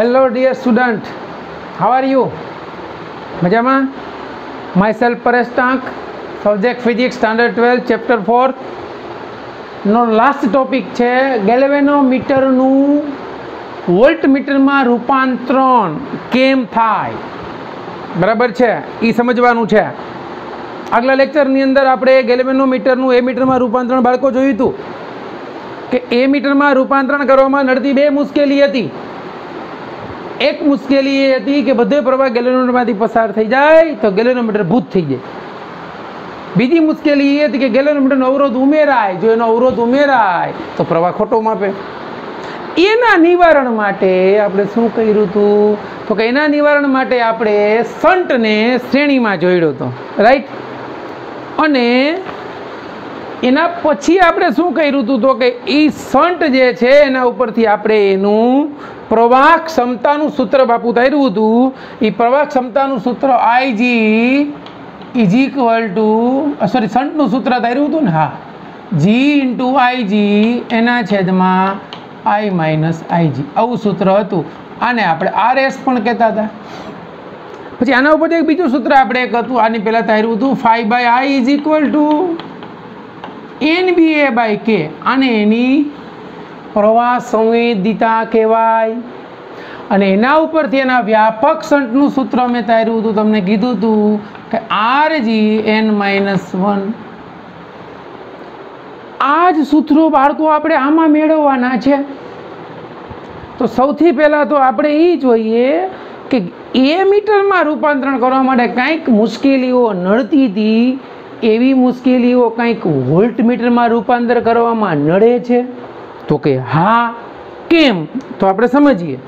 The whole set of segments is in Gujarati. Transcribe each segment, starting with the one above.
Hello dear student, how are you? મજામાં? Myself Paresh Tank, subject physics standard 12 chapter 4 નો લાસ્ટ ટોપિક છે ગેલ્વેનોમીટરનું વોલ્ટમીટરમાં રૂપાંતરણ કેમ થાય, બરાબર છે, એ સમજવાનું છે. આગલા લેક્ચરની અંદર આપણે ગેલ્વેનોમીટરનું એ મીટરમાં રૂપાંતરણ બાળકો જોયું હતું કે એ મીટરમાં રૂપાંતરણ કરવામાં નડતી બે મુશ્કેલી હતી. એક મુશ્કેલી એ હતી કે બધે પ્રવાહ ગેલ્વેનોમીટરમાંથી પસાર થઈ જાય તો ગેલ્વેનોમીટર ભૂત થઈ જાય. બીજી મુશ્કેલી એ હતી કે ગેલ્વેનોમીટરનો અવરોધ ઉમેરાય, જો એનો અવરોધ ઉમેરાય તો પ્રવાહ ખોટો માપે. એના નિવારણ માટે આપણે શું કર્યું હતું તો કે એના નિવારણ માટે આપણે શંટને શ્રેણીમાં જોડ્યો હતો, રાઈટ. અને એના પછી આપણે શું કર્યું હતું તો કે એ શંટ જે છે એના ઉપરથી આપણે એનું પ્રવાહ ક્ષમતાનું સૂત્ર બાપુ તાર્યું હતું. એ પ્રવાહ ક્ષમતાનું સૂત્ર IG ઇઝ ઇક્વલ ટુ શંટનું સૂત્ર તાર્યું હતું ને, હા, G ઇન્ટુ IG એના છેદમાં I માઇનસ IG, આવું સૂત્ર હતું. આને આપણે RS પણ કહેતા હતા. પછી આના ઉપર એક બીજું સૂત્ર આપણે એક હતું, આની પહેલાં તાર્યું હતું, phi by I is equal to NBA by K. આને એની પ્રવાહ સંવેદિતા કહેવાય. અને એના ઉપરથી એના વ્યાપક શંટનું સૂત્ર મેં તાર્યું હતું, તમને કીધું હતું કે RGN-1. આ જ સૂત્રો બાળકો આપણે આમાં મેળવવાના છે. તો સૌથી પહેલાં તો આપણે એ જોઈએ કે એ મીટરમાં રૂપાંતરણ કરવા માટે કંઈક મુશ્કેલીઓ નડતી હતી. એવી મુશ્કેલીઓ કંઈક વોલ્ટ મીટરમાં રૂપાંતર કરવામાં નડે છે તો કે હા. કેમ? તો આપણે સમજીએ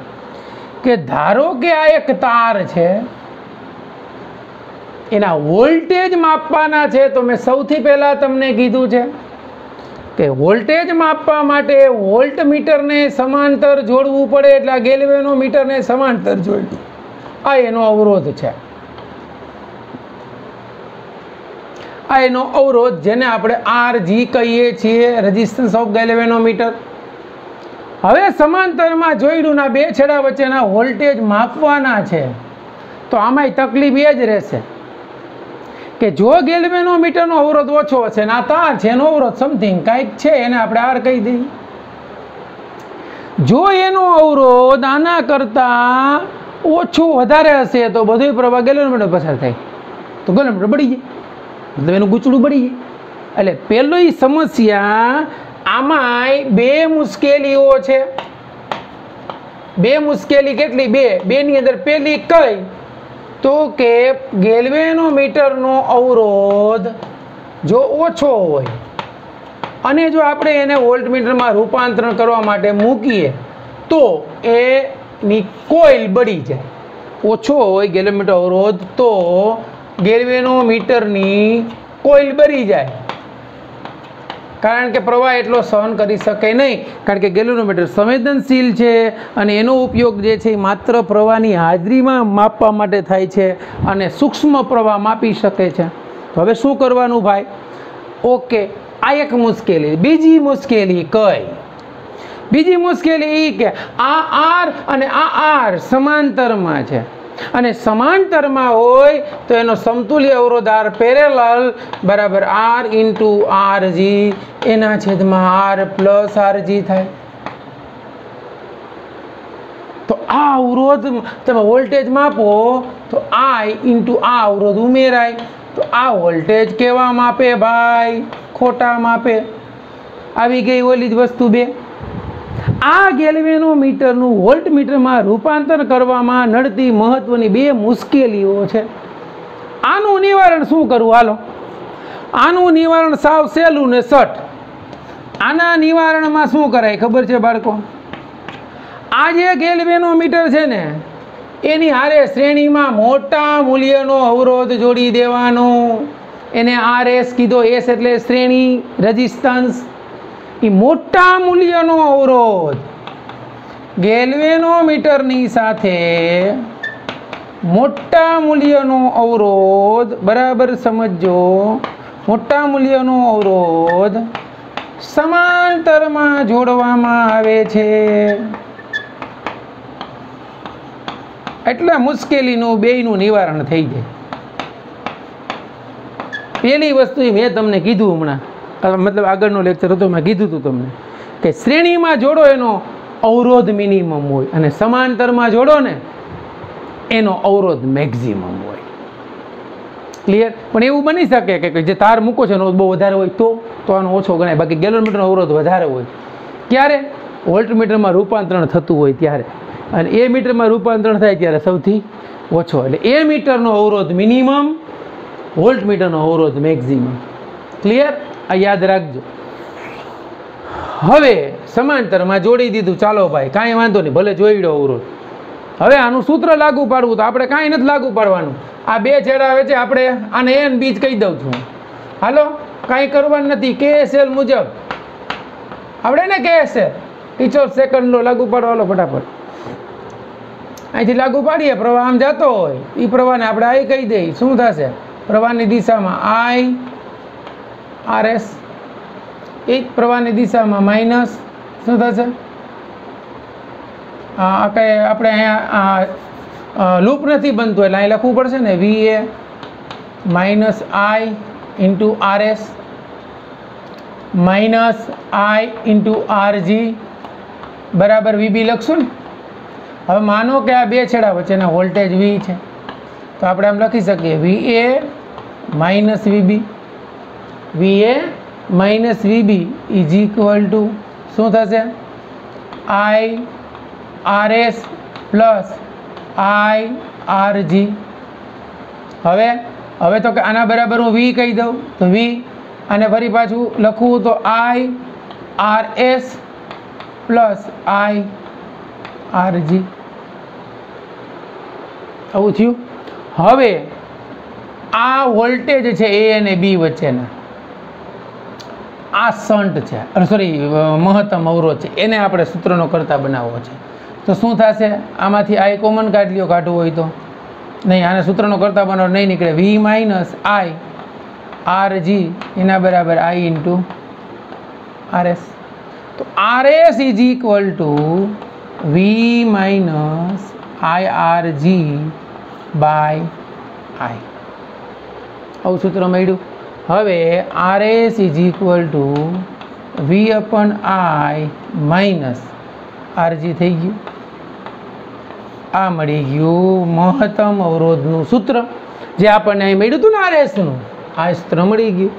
કે ધારો કે આ એક તાર છે, એના વોલ્ટેજ માપવાના છે. તો મેં સૌથી પહેલાં તમને કીધું છે કે વોલ્ટેજ માપવા માટે વોલ્ટમીટરને સમાંતર જોડવું પડે, એટલે આ ગેલ્વેનોમીટરને સમાંતર જોડવું. આ એનો અવરોધ છે, આ એનો અવરોધ જેને આપણે RG કહીએ છીએ, રેઝિસ્ટન્સ ઓફ ગેલ્વેનોમીટર. હવે સમાંતરમાં જોડ્યું ના બે છેડા વચ્ચેના વોલ્ટેજ માપવાના છે. તો આમાંય તકલીફ એ જ રહેશે કે જો ગેલ્વેનોમીટરનો અવરોધ ઓછો હશે ને આ તાર છે એનો અવરોધ સમથિંગ કાંઈક છે, એને આપણે R કહી દઈએ. જો એનો અવરોધ આના કરતાં ઓછું વધારે હશે તો બધો પ્રવાહ ગેલ્વેનોમીટર પસાર થાય તો ગેલ્વેનોમીટર બળી જાય, મતલબ એનું ગૂંચળું બળી જાય. એટલે પહેલી સમસ્યા આમાંય બે મુશ્કેલીઓ છે. બે મુશ્કેલી કેટલી? બેની અંદર પહેલી કઈ તો કે ગેલ્વેનોમીટરનો અવરોધ જો ઓછો હોય અને જો આપણે એને વોલ્ટમીટરમાં રૂપાંતરણ કરવા માટે મૂકીએ તો એની કોઇલ બળી જાય. ઓછો હોય ગેલ્વેનોમીટર અવરોધ તો ગેલ્વેનોમીટરની કોઇલ બળી જાય, કારણ કે પ્રવાહ એટલો સહન કરી શકે નહીં. કારણ કે ગેલ્વેનોમીટર સંવેદનશીલ છે અને એનો ઉપયોગ જે છે એ માત્ર પ્રવાહની હાજરીમાં માપવા માટે થાય છે અને સૂક્ષ્મ પ્રવાહ માપી શકે છે. તો હવે શું કરવાનું ભાઈ? ઓકે, આ એક મુશ્કેલી. બીજી મુશ્કેલી કઈ? બીજી મુશ્કેલી એ કે આ R અને આ R સમાંતરમાં છે અને સમાંતરમાં હોય તો એનો સમતુલ્ય અવરોધ R પેરેલલ બરાબર R ઇન્ટુ RG એના છેદમાં R પ્લસ RG થાય. તો આ અવરોધ તમે વોલ્ટેજ માપો તો I ઇન્ટુ આ અવરોધ ઉમેરાય તો આ વોલ્ટેજ કેવા માપે ભાઈ? ખોટા માપે. આવી ગઈ ઓલી જ વસ્તુ બે. આ ગેલ્વેનોમીટરનું વોલ્ટમીટરમાં રૂપાંતર કરવામાં નડતી મહત્વની બે મુશ્કેલીઓ છે. આનું નિવારણ શું કરવું? હાલો, આનું નિવારણ સાવ સહેલું ને સટ. આના નિવારણમાં શું કરાય ખબર છે બાળકો? આ જે ગેલ્વેનોમીટર છે ને એની હારે શ્રેણીમાં મોટા મૂલ્યનો અવરોધ જોડી દેવાનો. એને RS કીધો. S એટલે શ્રેણી રેઝિસ્ટન્સ. એ મોટા મૂલ્યનો અવરોધ ગેલ્વેનોમીટરની સાથે મોટા મૂલ્યનો અવરોધ, બરાબર સમજો, મોટા મૂલ્યનો અવરોધ સમાંતરમાં જોડવામાં આવે છે. એટલે મુશ્કેલીનું બેયનું નિવારણ થઈ જાય. પહેલી વસ્તુ મેં તમને કીધું હમણાં, મતલબ આગળનો લેક્ચર હતો મેં કીધું હતું તમને કે શ્રેણીમાં જોડો એનો અવરોધ મિનિમમ હોય અને સમાંતરમાં જોડો ને એનો અવરોધ મેક્સિમમ હોય. ક્લિયર? પણ એવું બની શકે કે જે તાર મૂકો છે એનો બહુ વધારે હોય તો આનો ઓછો ગણાય. બાકી ગેલોમીટરનો અવરોધ વધારે હોય. ક્યારે? વોલ્ટમીટરમાં રૂપાંતરણ થતું હોય ત્યારે, અને એ મીટરમાં રૂપાંતરણ થાય ત્યારે સૌથી ઓછો. એટલે એ મીટરનો અવરોધ મિનિમમ, વોલ્ટમીટરનો અવરોધ મેક્સિમમ. ક્લિયર? આ યાદ રાખજો. હવે સમાંતરમાં જોડી દીધું, ચાલો ભાઈ કાંઈ વાંધો નહીં, ભલે જોઈ લો અવરોધ. હવે આનું સૂત્ર લાગુ પાડવું તો આપણે કાંઈ નથી લાગુ પાડવાનું. આ બે છેડા આવે છે, આપણે આને એ બીજ કહી દઉં છું. હાલો, કાંઈ કરવાનું નથી. KSL મુજબ આપણે ને KSL ટીચર સેકન્ડ લો લાગુ પાડવાનો ફટાફટ. અહીંથી લાગુ પાડીએ, પ્રવાહ આમ જતો હોય એ પ્રવાહને આપણે આઈ કહી દઈએ. શું થશે? પ્રવાહની દિશામાં IRS, એ જ પ્રવાહની દિશામાં માઇનસ. શું થશે? કઈ આપણે અહીંયા લૂપ નથી બનતું એટલે અહીં લખવું પડશે ને, VA minus I into RS minus I into RG બરાબર VB લખશું ને. હવે માનો કે આ બે છેડા વચ્ચેના વોલ્ટેજ V છે, તો આપણે આમ લખી શકીએ VA minus VB, VA minus VB is equal two શું થશે? IRS plus IRG. હવે તો કે આના બરાબર હું V કહી દઉં તો V, અને ફરી પાછું લખવું તો IRS પ્લસ IRG. આવું થયું. હવે આ વોલ્ટેજ છે A અને B વચ્ચેના, આ શન્ટ છે, સોરી મહત્તમ અવરોધ છે, એને આપણે સૂત્રનો કરતા બનાવવો છે. તો શું થશે? આમાંથી I કોમન કાઢી લ્યો, કાઢવું હોય તો. નહીં, આને સૂત્રનો કરતા બનાવો નહીં નીકળે. V માઇનસ IRG એના બરાબર I ઇન્ટુ RS. તો RS is equal to V minus IRG by I. આવું સૂત્ર મળ્યું. હવે RS is equal to V upon I minus RG થઈ ગયું. આ મળી ગયું મહત્તમ અવરોધનું સૂત્ર, જે આપણને અહીં મળ્યું હતું ને RSનું. આ સૂત્ર મળી ગયું.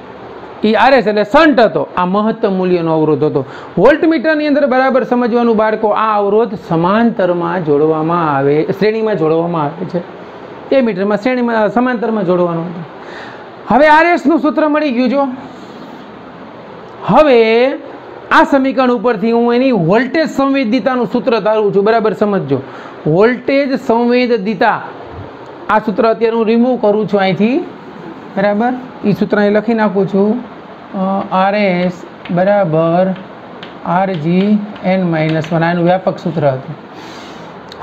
એ RS એટલે શન્ટ હતો, આ મહત્તમ મૂલ્યનો અવરોધ હતો. વોલ્ટમીટરની અંદર બરાબર સમજવાનું બાળકો, આ અવરોધ સમાંતરમાં જોડવામાં આવે, શ્રેણીમાં જોડવામાં આવે છે. એ મીટરમાં શ્રેણીમાં સમાંતરમાં જોડવાનું હતું. હવે RSનું સૂત્ર મળી ગયું. જો હવે આ સમીકરણ ઉપરથી હું એની વોલ્ટેજ સંવેદિતાનું સૂત્ર તારું છું. બરાબર સમજજો. વોલ્ટેજ સંવેદિતા, આ સૂત્ર અત્યારે હું રિમૂવ કરું છું અહીંથી. બરાબર, એ સૂત્ર અહીં લખી નાખું છું. RS બરાબર RG n-1. આનું વ્યાપક સૂત્ર હતું.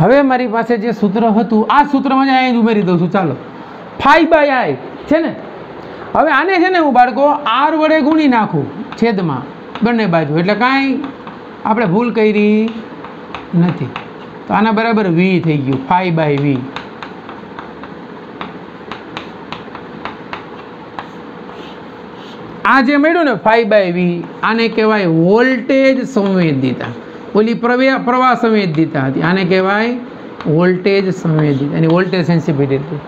હવે મારી પાસે જે સૂત્ર હતું, આ સૂત્રમાં જ અહીં ઉમેરી દઉં છું. ચાલો, phi by I છે ને. હવે આને છે ને હું બાળકો R વડે ગુણી નાખું છેદમાં બંને બાજુ, એટલે કાંઈ આપણે ભૂલ કરી નથી. તો આના બરાબર V થઈ ગયું, phi by V. આ જે મળ્યું ને phi by V, આને કહેવાય વોલ્ટેજ સંવેદિતા. ઓલી પ્રવાહ સંવેદિતા હતી, આને કહેવાય વોલ્ટેજ સંવેદિતા, એની વોલ્ટેજ સેન્સિટિવિટી.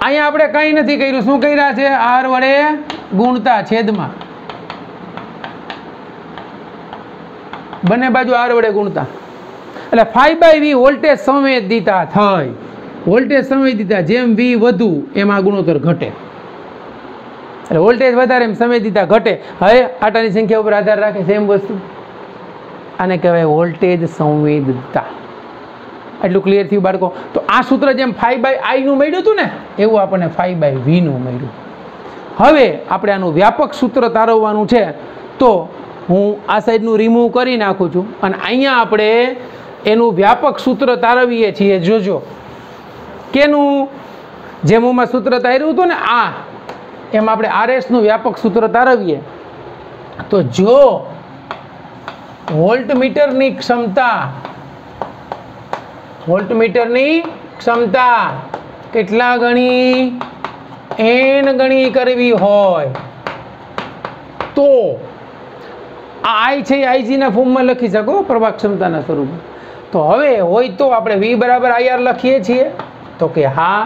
અહીંયા આપણે કંઈ નથી કર્યું. શું કર્યા છે? R વડે ગુણતા છેદમાં, બંને બાજુ R વડે ગુણતા, એટલે phi by V વોલ્ટેજ સંવેદિતા થઈ. વોલ્ટેજ સંવેદિતા જેમ V વધુ એમ આ ગુણોત્તર ઘટે, એટલે વોલ્ટેજ વધારે એમ સંવેદિતા ઘટે. હવે આટાની સંખ્યા ઉપર આધાર રાખે, સેમ વસ્તુ. આને કહેવાય વોલ્ટેજ સંવેદિતા. એટલું ક્લિયર થયું બાળકો? તો આ સૂત્ર જેમ phi by I નું મળ્યું હતું ને, એવું આપણને phi by V નું મળ્યું. હવે આપણે આનું વ્યાપક સૂત્ર તારવવાનું છે, તો હું આ સાઈડનું રિમૂવ કરી નાખું છું, અને અહીંયા આપણે એનું વ્યાપક સૂત્ર તારવીએ છીએ. જોજો કેનું, જેમ હું સૂત્ર તાર્યું હતું ને આ, એમ આપણે RSનું વ્યાપક સૂત્ર તારવીએ. તો જો વોલ્ટમીટરની ક્ષમતા, વોલ્ટમીટરની ક્ષમતા કેટલા ગણી n ગણી કરવી હોય તો આ I છે IG ના ફોર્મમાં લખી શકો પ્રવાહ ક્ષમતાના સ્વરૂપમાં. તો હવે હોય તો આપણે V બરાબર IR લખીએ છીએ તો કે હા.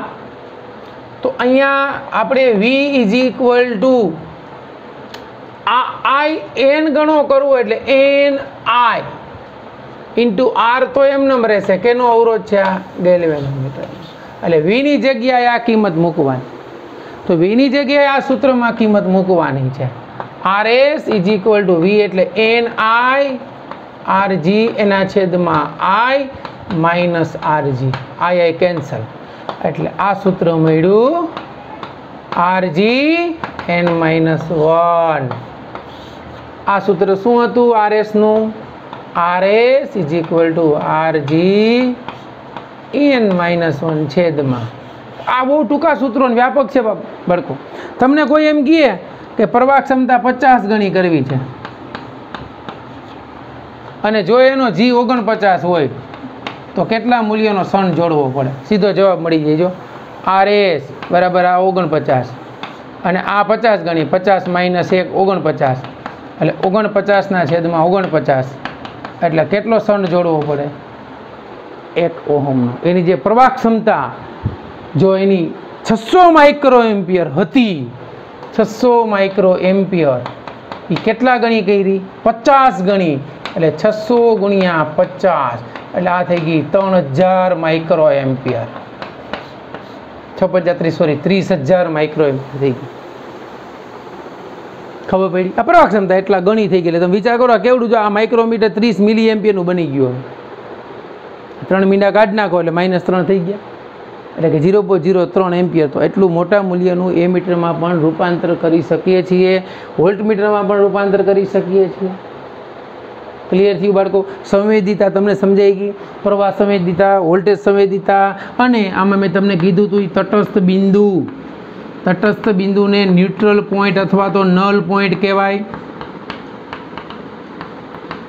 તો અહીંયા આપણે V ઇઝ ઇક્વલ ટુ આ I n ગણો કરવો એટલે n I ઇન્ટુ R તો એમનેમ રહેશે. કેનો અવરોધ છે આ ગેલ્વેનોમીટર. એટલે V ની જગ્યાએ આ કિંમત મૂકવાની. તો V ની જગ્યાએ આ સૂત્રમાં કિંમત મૂકવાની છે. RS is equal to V એટલે NI RG એના છેદમાં I minus RG. I cancel એટલે આ સૂત્ર મળ્યું RG n-1. આ સૂત્ર શું હતું RS નું? RS is equal two RG n-1 છેદમાં. આ બહુ ટૂંકા સૂત્રો વ્યાપક છે બાળકો. તમને કોઈ એમ કહે કે પ્રવાહ ક્ષમતા 50 ગણી કરવી છે અને જો એનો G 49 હોય તો કેટલા મૂલ્યનો સણ જોડવો પડે? સીધો જવાબ મળી જાય. જો RS બરાબર આ 49 અને આ 50 ગણી 50 માઇનસ 1 49 એટલે 49 ના છેદમાં 49 એટલે કેટલો સણ જોડવો પડે? 1 ઓહમનો. એની જે પ્રવાહ ક્ષમતા જો એની 600 માઇક્રો એમ્પિયર હતી, 600 માઇક્રો એમ્પિયર એ કેટલા ગણી કરી? 50 ગણી. એટલે 600 ગુણ્યા 50 એટલે આ થઈ ગઈ 3000 માઇક્રો એમ્પિયર. 30,000 માઇક્રો એમ્પિયર થઈ ગઈ. ખબર પડી? આ પ્રવાહ ક્ષમતા એટલા ગણી થઈ ગઈ. એટલે તમે વિચાર કરો કેવડું. જો આ માઇક્રોમીટર 30 મિલી એમ્પિયરનું બની ગયું. 3 મીંડા કાઢી નાખો એટલે -3 થઈ ગયા. એટલે કે 0.03 એમ્પિયર. તો એટલું મોટા મૂલ્યનું એ મીટરમાં પણ રૂપાંતર કરી શકીએ છીએ, વોલ્ટ મીટરમાં પણ રૂપાંતર કરી શકીએ છીએ. ક્લિયર થયું બાળકો? સંવેદિતા તમને સમજાઈ ગઈ. પ્રવાહ સંવેદિતા, વોલ્ટેજ સંવેદિતા અને આમાં મેં તમને કીધું હતું તટસ્થ બિંદુ. તટસ્થ બિંદુને ન્યુટ્રલ પોઈન્ટ અથવા તો નલ પોઈન્ટ કહેવાય.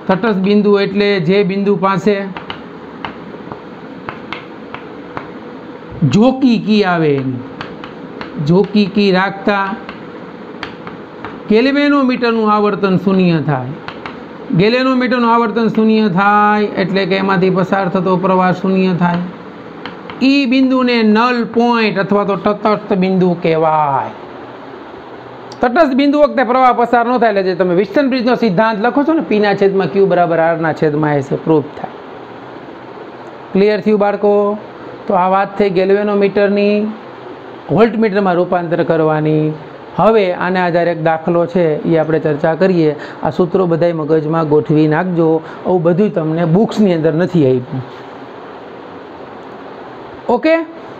તટસ્થ બિંદુ એટલે જે બિંદુ પાસે જોકી કી આવે, જોકી કી રાખતા ગેલ્વેનોમીટરનું આવર્તન શૂન્ય થાય. ગેલ્વેનોમીટરનું આવર્તન શૂન્ય થાય એટલે કે એમાંથી પસાર થતો પ્રવાહ શૂન્ય થાય. ઈ બિંદુને નલ પોઈન્ટ અથવા તો તટસ્થ બિંદુ કહેવાય. તટસ્થ બિંદુ વખતે પ્રવાહ પસાર ન થાય. એટલે જે તમે વિલ્સન બ્રિજનો સિદ્ધાંત લખો છો ને, P ના છેદમાં Q બરાબર R ના છેદમાં S પ્રૂફ થાય. ક્લિયર થયું બાળકો? તો આ વાત થઈ ગેલ્વેનોમીટરની વોલ્ટમીટરમાં રૂપાંતર કરવાની. હવે આના આધારે એક દાખલો છે એ આપણે ચર્ચા કરીએ. આ સૂત્રો બધાય મગજમાં ગોઠવી નાખજો. આવું બધું તમને બુક્સની અંદર નથી આપ્યું. ઓકે,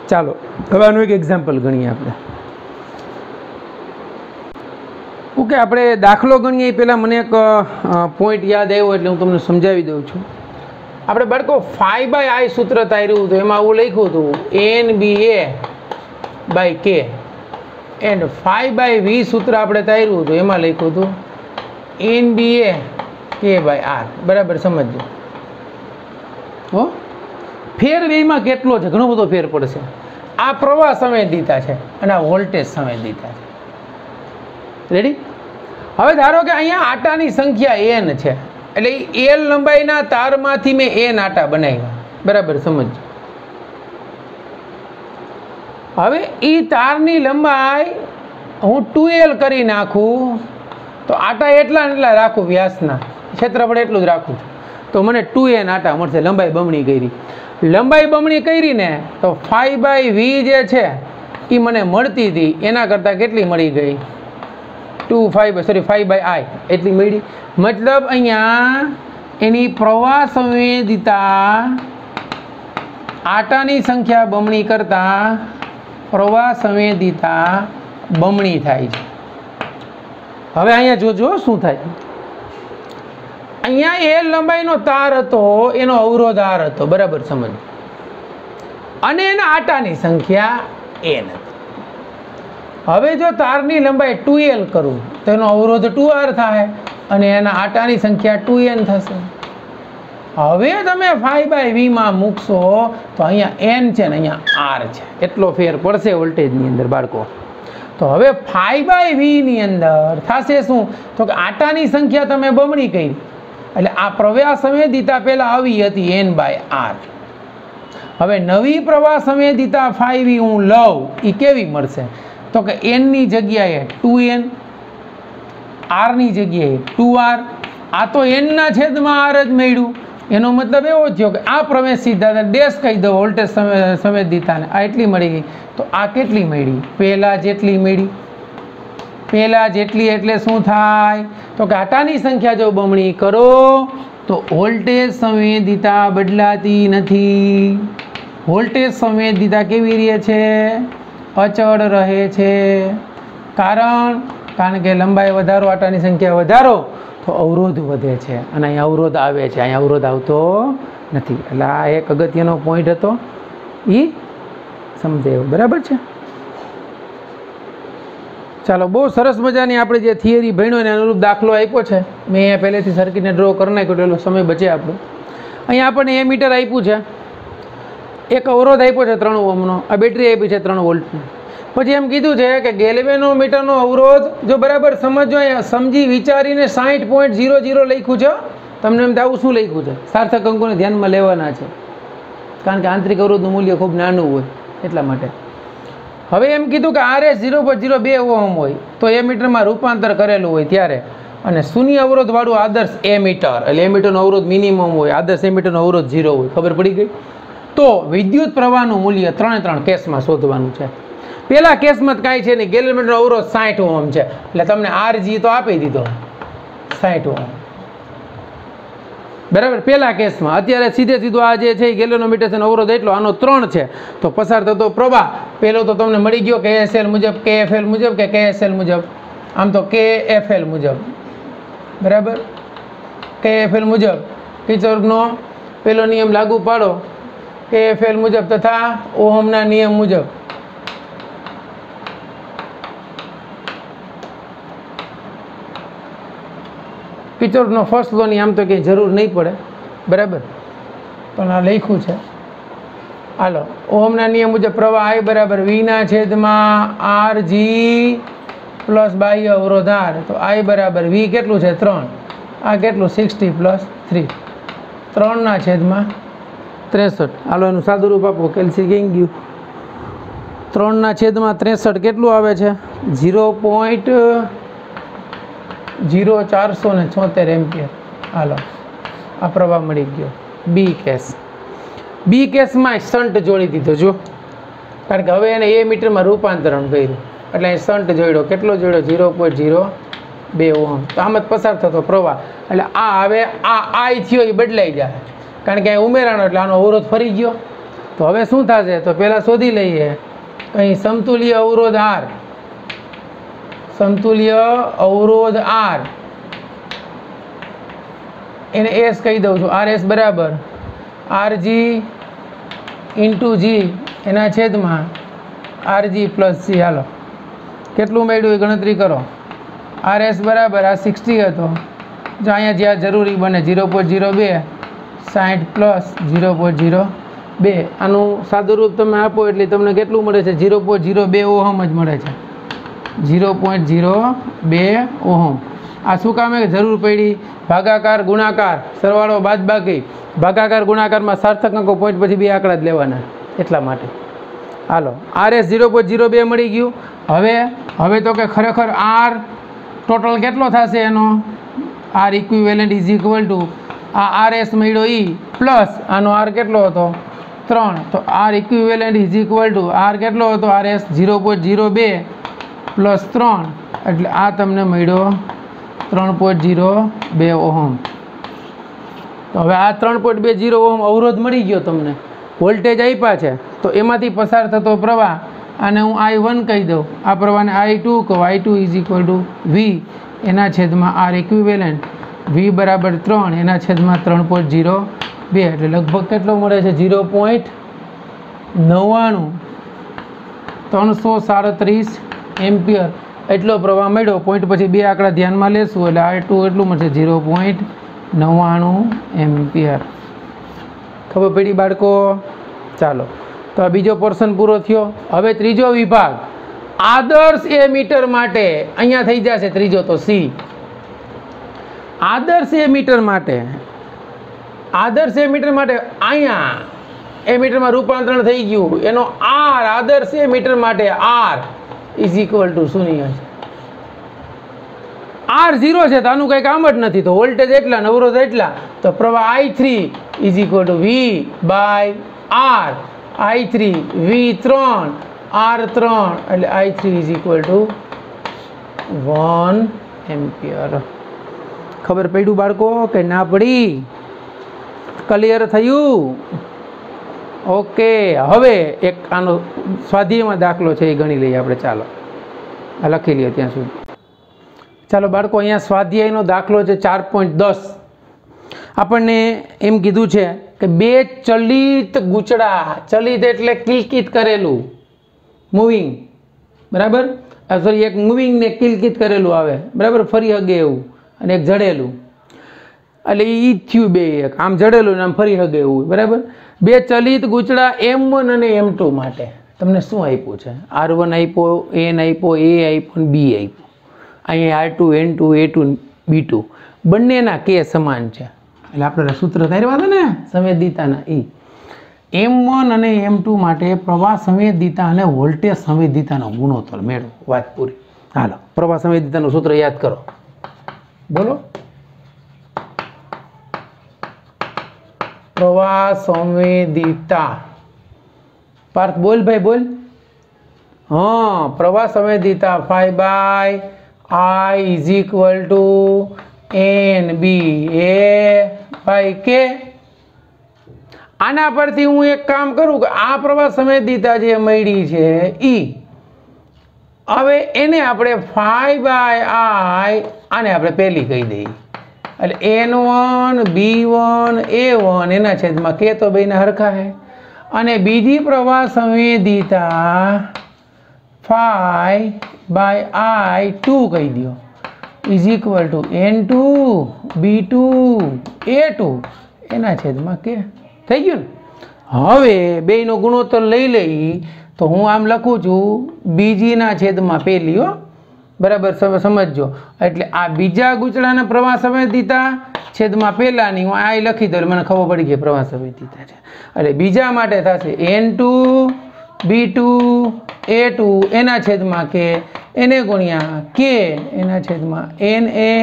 ચાલો હવે આનું એક એક્ઝામ્પલ ગણીએ આપણે. ઓકે, આપણે દાખલો ગણીએ એ પહેલાં મને એક પોઈન્ટ યાદ આવ્યો એટલે હું તમને સમજાવી દઉં છું. આપણે બાળકો 5/I સૂત્ર તાર્યું હતું. એમાં આવું લખ્યું હતું NBA/K એન્ડ 5/V સૂત્ર આપણે તાર્યું હતું. એમાં લખ્યું હતું NBA/K/R. બરાબર સમજજો. હો, ફેર બેમાં કેટલો છે? ઘણો બધો ફેર પડશે. આ પ્રવાહ સંવેદિતા છે અને આ વોલ્ટેજ સંવેદિતા છે. રેડી? હવે ધારો કે અહીંયા આટાની સંખ્યા n છે એટલે L લંબાઈના તારમાંથી મેં n આટા બનાવ્યા. બરાબર સમજો. હવે એ તારની લંબાઈ હું 2L કરી નાખું તો આટા એટલા રાખું, વ્યાસના ક્ષેત્રફળ એટલું જ રાખું તો મને 2n આટા મળશે. લંબાઈ બમણી કરી. લંબાઈ બમણી કરીને તો 5/V જે છે એ મને મળતી હતી એના કરતાં કેટલી મળી ગઈ? 5/I એટલી મળી. મતલબ અહીંયા એની પ્રવાહ સંવેદિતા આટાની સંખ્યા બમણી કરતાં પ્રવાહ સંવેદિતા બમણી થાય છે. હવે અહીંયા જોજો શું થાય. અહીંયા L લંબાઈનો તાર હતો, એનો અવરોધ R હતો. બરાબર સમજ. અને એના આટાની સંખ્યા n હતી. હવે જો તારની લંબાઈ 2L કરું તો એનો અવરોધ 2R થાય અને એના આટાની સંખ્યા 2n થશે. હવે તમે φ/v માં મૂકશો તો અહીંયા n છે ને અહીંયા r છે, એટલો ફેર પડશે વોલ્ટેજની અંદર બાળકો. તો હવે φ/v ની અંદર થશે શું? તો કે આટાની સંખ્યા તમે બમણી કરી, એટલે આ પ્રવાહ સંવેદિતા પહેલાં આવી હતી n/r. હવે નવી પ્રવાહ સંવેદિતા φ/v હું લઉં એ કેવી મળશે? તો કે n ની જગ્યાએ 2n, r ની જગ્યાએ 2r. આ તો n ના છેદમાં r જ મળ્યું. એનો મતલબ એવો થયો કે આ પ્રવેશિતા ડેશ કહી દો વોલ્ટેજ સંવેદિતાને, આ એટલી મળી ગઈ. તો આ કેટલી મળી? પહેલાં જેટલી મળી. પહેલાં જેટલી એટલે શું થાય? તો કે આટાની સંખ્યા જો બમણી કરો તો વોલ્ટેજ સંવેદિતા બદલાતી નથી. વોલ્ટેજ સંવેદિતા કેવી રહે છે? અચળ રહે છે. કારણ કે લંબાઈ વધારો, આટાની સંખ્યા વધારો તો અવરોધ વધે છે, અને અહીંયા અવરોધ આવે છે, અહીંયા અવરોધ આવતો નથી. એટલે આ એક અગત્યનો પોઈન્ટ હતો, એ સમજાયો. બરાબર છે? ચાલો, બહુ સરસ મજાની આપણે જે થિયરી ભણ્યો એને અનુરૂપ દાખલો આપ્યો છે. મેં અહીંયા પહેલેથી સર્કિટને ડ્રો કરી નાખ્યો એટલો સમય બચે આપણો. અહીંયા આપણને મીટર આપ્યું છે, એક અવરોધ આપ્યો છે 3 ઓહમનો, આ બેટરી આપી છે 3 વોલ્ટની. પછી એમ કીધું છે કે ગેલ્વેનોમીટરનો અવરોધ જો બરાબર સમજો, અહીંયા સમજી વિચારીને 60.00 લખ્યું છે. તમને એમ આવું શું લખ્યું છે? સાર્થક અંકોને ધ્યાનમાં લેવાના છે, કારણ કે આંતરિક અવરોધનું મૂલ્ય ખૂબ નાનું હોય એટલા માટે. હવે એમ કીધું કે RS 0.02 ઓહમ હોય તો એ મીટરમાં રૂપાંતર કરેલું હોય ત્યારે, અને શૂન્ય અવરોધવાળું આદર્શ એ મીટર, એટલે એ મીટરનો અવરોધ મિનિમમ હોય, આદર્શ એ મીટરનો અવરોધ 0 હોય. ખબર પડી ગઈ? તો વિદ્યુત પ્રવાહનું મૂલ્ય 3 કેસમાં શોધવાનું છે. પહેલા કેસમાં કાંઈ છે નહીં, ગેલ્વેનોમીટરનો અવરોધ 60 ઓહમ છે, એટલે તમને RG તો આપી દીધો 60 ઓહમ. બરાબર? પહેલા કેસમાં. અત્યારે સીધો આ જે છે ગેલ્વેનોમીટર છે અવરોધ એટલો, આનો 3 છે, તો પસાર થતો પ્રવાહ પહેલો તો તમને મળી ગયો KSL મુજબ, KFL મુજબ કે KSL મુજબ? આમ તો KFL મુજબ. બરાબર? KFL મુજબ કિર્ચોફનો પહેલો નિયમ લાગુ પાડો KFL મુજબ તથા ઓહમના નિયમ મુજબ. કિર્ચોફનો ફર્સ્ટ લોની આમ તો કંઈ જરૂર નહીં પડે, બરાબર, પણ આ લખ્યું છે. હાલો, ઓહમના નિયમ મુજબ પ્રવાહ I બરાબર V/RG પ્લસ બાહ્ય અવરોધ R. તો I બરાબર V કેટલું છે? 3. આ કેટલું? 60 + 3. 3/63. હાલો, એનું સાદું રૂપ આપો. કેલ્સી કઈ ગયું? 3/63 કેટલું આવે છે? 0.0476 એમ્પિયર. હાલો, આ પ્રવાહ મળી ગયો. બી કેસમાં શન્ટ જોડી દીધો જો, કારણ કે હવે એને એ મીટરમાં રૂપાંતરણ કર્યું, એટલે અહીં શન્ટ જોડ્યો. કેટલો જોડ્યો? 0.02 ઓહમ. તો આમ જ પસાર થતો પ્રવાહ, એટલે આ હવે આ I થયો એ બદલાઈ જાય, કારણ કે અહીં ઉમેરાણો એટલે આનો અવરોધ ફરી ગયો. તો હવે શું થશે? તો પહેલાં શોધી લઈએ અહીં સમતુલ્ય અવરોધ R. સમતુલ્ય અવરોધ R એને S કહી દઉં છું. RS બરાબર RG × G એના છેદમાં RG + C. હાલો, કેટલું મળ્યું એ ગણતરી કરો. RS બરાબર આ 60 હતો, જો અહીંયા જ્યાં જરૂરી બને 0.02, 60 + 0.02. આનું સાદું રૂપ તમે આપો એટલે તમને કેટલું મળે છે? 0.02 ઓહમ જ મળે છે. 0.02 ઓહમ. આ શું કામે જરૂર પડી? ભાગાકાર, ગુણાકાર, સરવાળો, બાદબાકી. ભાગાકાર ગુણાકારમાં સાર્થક અંકો પોઈન્ટ પછી 2 આંકડા જ લેવાના, એટલા માટે. હાલો, RS 0.02 મળી ગયું. હવે તો કે ખરેખર R ટોટલ કેટલો થશે એનો? R ઇક્વિવેલન્ટ = આ RS મળ્યો E પ્લસ આનો R કેટલો હતો? 3. તો R ઇક્વિવેલન્ટ = R કેટલો હતો? RS 0.02 + 3, એટલે આ તમને મળ્યો 3.02 ઓહમ. તો હવે આ 3.20 ઓહમ અવરોધ મળી ગયો તમને, વોલ્ટેજ આપ્યા છે, તો એમાંથી પસાર થતો પ્રવાહ આને હું I1 કહી દઉં, આ પ્રવાહને I2 કહું. I2 = V એના છેદમાં R ઇક્વિવેલન્ટ. V બરાબર 3 એના છેદમાં 3.02, એટલે લગભગ કેટલો મળે છે? 0.99 337 એમ્પિયર એટલો પ્રવાહ મળ્યો. પોઈન્ટ પછી 2 આંકડા ધ્યાનમાં લેશું, એટલે R2 એટલું મળશે 0.99. 99 એમ્પિયર. ખબર પડી બાળકો? ચાલો, તો આ બીજો પોર્શન પૂરો થયો. હવે ત્રીજો વિભાગ, આદર્શ એમીટર માટે. અહીંયા થઈ જશે ત્રીજો તો સી. આદર્શ એમીટર માટે અહીંયા એમીટરમાં રૂપાંતરણ થઈ ગયું. એનો આર આદર્શ એમીટર માટે આર ઇઝ ઇક્વલ ટુ શૂન્ય છે. આર 0 છે તો આનું કંઈ કામ જ નથી. તો વોલ્ટેજ એટલા, અવરોધ એટલા, તો પ્રવાહ I3 is equal to V by R. I3 V3 R3 એટલે I3 is equal two 1 ampere. ખબર પડ્યું બાળકો કે ના પડી? ક્લિયર થયું? ઓકે. હવે એક આનો સ્વાધ્યાયમાં દાખલો છે એ ગણી લઈએ આપણે. ચાલો આ લખી લઈએ ત્યાં સુધી. ચાલો બાળકો, અહીંયા સ્વાધ્યાયનો દાખલો છે 4.10. આપણને એમ કીધું છે કે બે ચલિત ગૂંચળા, ચલિત એટલે કિલકિત કરેલું, મૂવિંગ, બરાબર? સોરી, એક મૂવિંગ ને કિલકિત કરેલું આવે, બરાબર, ફરી હગે એવું, અને એક જડેલું. એટલે એ થયું બે, એક આમ જડેલું ને આમ ફરી હગે એવું, બરાબર? બે ચલિત ગૂંચળા M1 અને M2 માટે તમને શું આપ્યું છે? R1 આપ્યો, N આપ્યો, A આપ્યો ને B આપ્યો. અહીંયા R2 N2 A2 B2 બંનેના કે સમાન છે. એટલે આપણે સૂત્ર તારવા હતા ને સંવેદિતાના, M1 અને M2 માટે પ્રવાહ સંવેદિતા અને વોલ્ટેજ સંવેદિતાનો ગુણોત્તર મેળવો. વાત પૂરી. હાલો, પ્રવાહ સંવેદિતાનું સૂત્ર યાદ કરો. બોલો. પ્રવાહ સંવેદિતા. પાર્થ બોલ ભાઈ, બોલ. હા, પ્રવાહ સંવેદિતા phi by I is equal to NBA by K. આના પરથી હું એક કામ કરું કે આ પ્રવાહ સંવેદિતા જે મળી છે હવે એને આપણે phi by I આને આપણે પહેલી કહી દઈએ. એટલે N1 B1 A1 એના છેદમાં K તો બેને હરખા છે. અને બીજી પ્રવાહ સંવેદિતા phi by I2 કહી દો is equal two N2 B2 A2 એના છેદમાં K. થઈ ગયું ને? હવે બેયનો ગુણોત્તર લઈ લઈ તો હું આમ લખું છું બીજીના છેદમાં પહેલી, હો, બરાબર? સમજજો. એટલે આ બીજા ગૂંચળાના પ્રવાહ સંવેદિતા છેદમાં પહેલાની હું આ લખી દઉં, મને ખબર પડી ગઈ પ્રવાહ સંવેદિતા છે. એટલે બીજા માટે થશે N2 B2 A2 એના છેદમાં K, એને ગુણ્યા K એના છેદમાં NA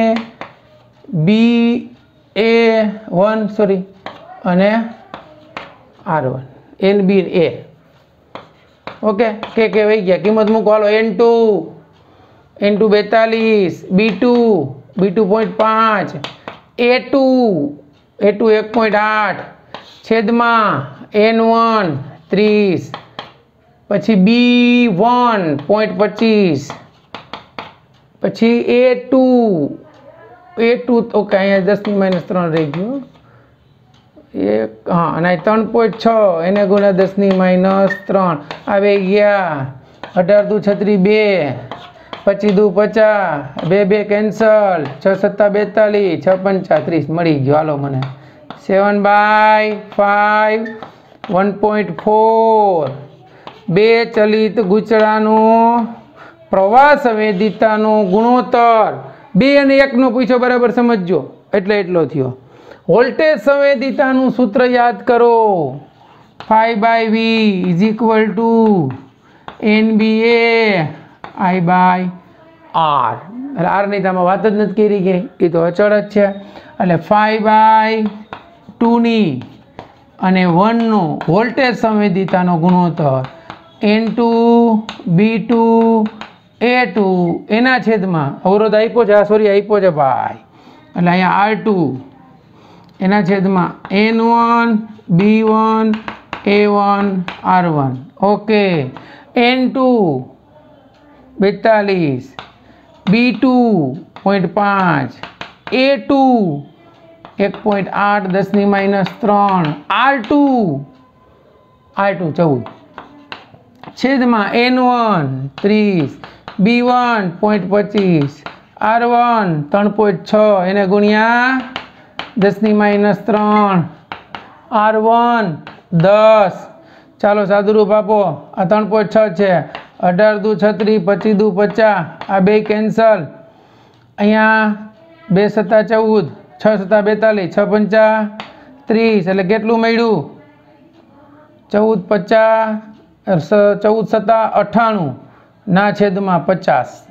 BA1 સોરી અને R1 NB A. Okay, K વહી ગયા, કિંમત મૂકો. હાલો, N2 42, B2 0.5, A2 1.8 છેદમાં N1 30, પછી B1 0.25, પછી A2 ઓકે, અહીંયા 10⁻³ રહી ગયું. એક, હા, અને 3.6 એને ગુણ્યા 10⁻³ આવી ગયા. 18 દુ 36 2, 25 દુ 50, 2 કેન્સલ, 6 7 42, 6 5 30 મળી ગયો. હાલો, મને 7/5 1.4 બે ચલિત ગૂંચળાનું પ્રવાહ સંવેદિતાનો ગુણોત્તર 2 અને 1 નો પૂછ્યો, બરાબર? સમજજો. એટલે એટલો થયો. વોલ્ટેજ સંવેદિતાનું સૂત્ર યાદ કરો. phi by V is equal to NBA I by R. એટલે R ની તમે વાત જ નથી કરી ગઈ, એ તો અચળ જ છે. એટલે phi by 2 ની અને 1 નો વોલ્ટેજ સંવેદિતાનો ગુણોત્તર N2 B2 A2 એના છેદમાં અવરોધ આપ્યો છે, સોરી આપ્યો છે ભાઈ, એટલે અહીંયા R2 એના છેદમાં N1 B1 A1 R1. Okay, N2 42, B2 0.5, A2 1.8 10⁻³ R2 14 છેદમાં N1 30, B1 0.25, R1 3.6 એને ગુણ્યા 10⁻3 R1 10 ચાલો સાદુરૂપ આપો આ 3.6 છે 18 દુ 36 25 દુ 50 આ બે કેન્સલ અહીંયા 2 સત્તા 14 6 સત્તા 42 6 પંચા 30 એટલે કેટલું મળ્યું 14 50 14 સત્તા 98 ના છેદમાં 50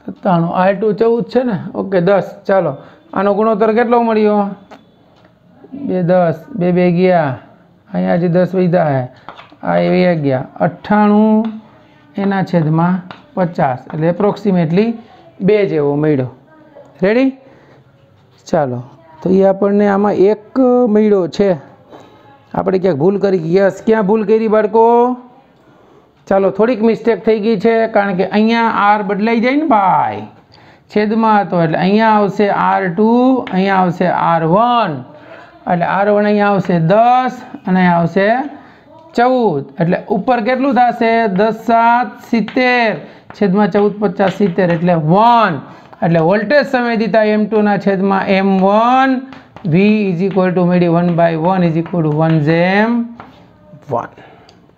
97 R2 14 છે ને ઓકે 10 ચાલો આનો ગુણોત્તર કેટલો મળ્યો 2 10 2 2 ગયા અહીંયા જે 10 વધ્યા હે આ એ ગયા 98 એના છેદમાં 50 એટલે એપ્રોક્સિમેટલી 2 જેવો મળ્યો રેડી ચાલો તો એ આપણને આમાં એક મળ્યો છે આપણે ક્યાંક ભૂલ કરી યસ ક્યાં ભૂલ કરી બાળકો ચાલો થોડીક મિસ્ટેક થઈ ગઈ છે કારણ કે અહીંયા આર બદલાઈ જાય ને ભાઈ છેદમાં હતો એટલે અહીંયા આવશે R2 અહીંયા આવશે R1 એટલે R1 અહીંયા આવશે 10 અને અહીંયા આવશે 14 એટલે ઉપર કેટલું થશે 10 7 70 છેદમાં 14 50 70 એટલે 1 એટલે વોલ્ટેજ સંવેદિતા M2 ના છેદમાં M1 V is equal to મેળી 1/1 ઇઝ ઇક્વલ ટુ 1/1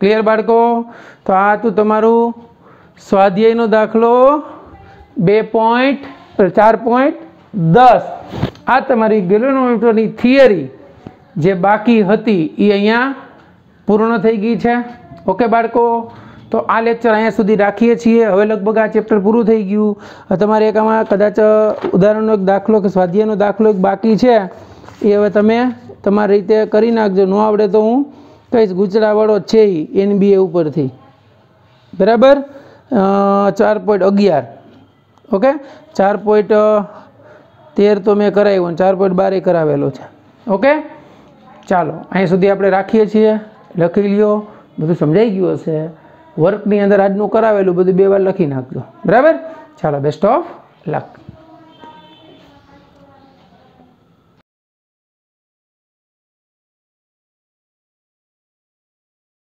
ક્લિયર બાળકો તો આ હતું તમારું સ્વાધ્યાયનો દાખલો 4.10 આ તમારી ગેલ્વેનોમીટરની થિયરી જે બાકી હતી એ અહીંયા પૂર્ણ થઈ ગઈ છે ઓકે બાળકો તો આ લેક્ચર અહીંયા સુધી રાખીએ છીએ હવે લગભગ આ ચેપ્ટર પૂરું થઈ ગયું તમારે એક આમાં કદાચ ઉદાહરણનો એક દાખલો કે સ્વાધ્યાયનો દાખલો એક બાકી છે એ હવે તમે તમારી રીતે કરી નાખજો ન આવડે તો હું કહીશ ગુજરાતવાળો છે NBA ઉપરથી બરાબર 4.11 ઓકે 4.13 તો મેં કરાવ્યો 4.12 કરાવેલો છે ઓકે ચાલો અહીં સુધી આપણે રાખીએ છીએ લખી લ્યો બધું સમજાઈ ગયું હશે વર્કની અંદર આજનું કરાવેલું બધું 2 વાર લખી નાખજો બરાબર ચાલો બેસ્ટ ઓફ લક